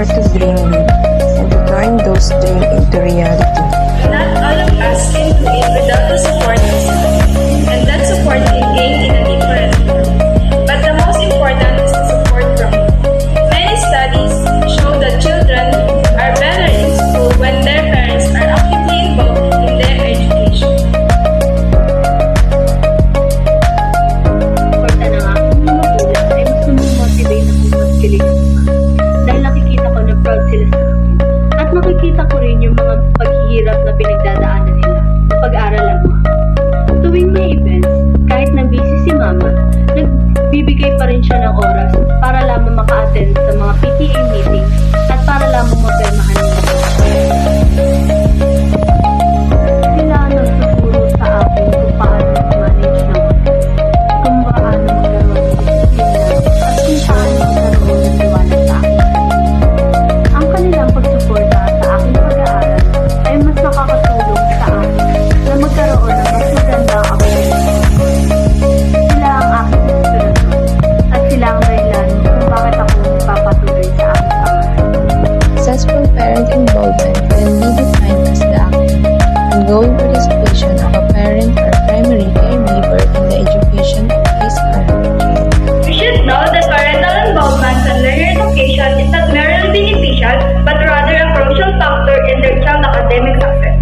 effort to dream big and to turn those dreams into reality. Not all of us can do it without the support of someone, and that support can gain in a different form. But the most important is the support from you. Many studies show that children are better in school when their parents are actively involved in their education. Porta ng aking mga magulang ay mas motivate ako mas galing dahil nakikita ko na proud sila sa akin. At makikita ko rin yung mga paghihirap na pinagdadaanan nila sa pag-aaral mo. Tuwing may events, kahit na busy si mama, nagbibigay pa rin siya ng oras para lamang maka-attend sa mga PTA meetings at para lamang mapirmahan nila. Sila ang nagtuturo sa akin kung paano manage ng oras, kung paano magkaroon ng disiplina, at kung paano magkaroon ng tiwala sa akin. Ang kanilang pagsuporta sa aking pag-aaral ay mas nakakatulong sa akin na magkaroon ng mas magandang approach. Sila ang aking inspirasyon at sila ang dahilan kung bakit ako nagpapatuloy sa aking pangarap. Successful parent involvement can be defined as the active, ongoing participation of a parent or primary caregiver in the education of his or her child. We should know that parental involvement in learner education is not merely beneficial, but rather a crucial factor in their child's academic success.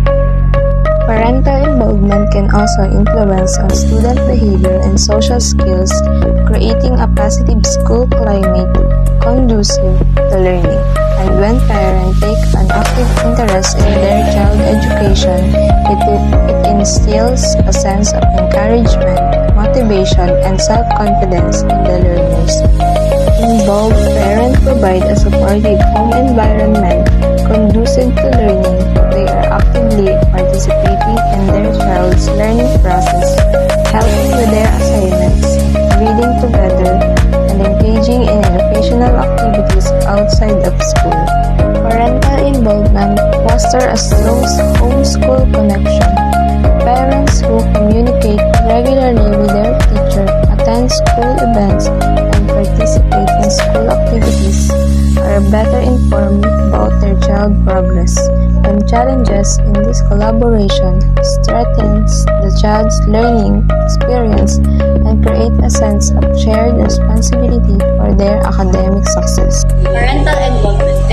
Parental involvement can also influence on student behavior and social skills, creating a positive school climate conducive to learning. And when parents take an active interest in their child's education, it instills a sense of encouragement, motivation, and self-confidence in the learners. Involved parents provide a supportive home environment conducive to learning. They are actively participating in their child's learning process, helping with their assignments, reading together, and engaging in educational activities outside of school. Parental involvement fosters a strong home-school connection. Parents who communicate regularly with their teacher, attend school events, and participate in school activities are better informed about their child's progress. And challenges in this collaboration strengthens the child's learning experience and create a sense of shared responsibility for their academic success. Parental involvement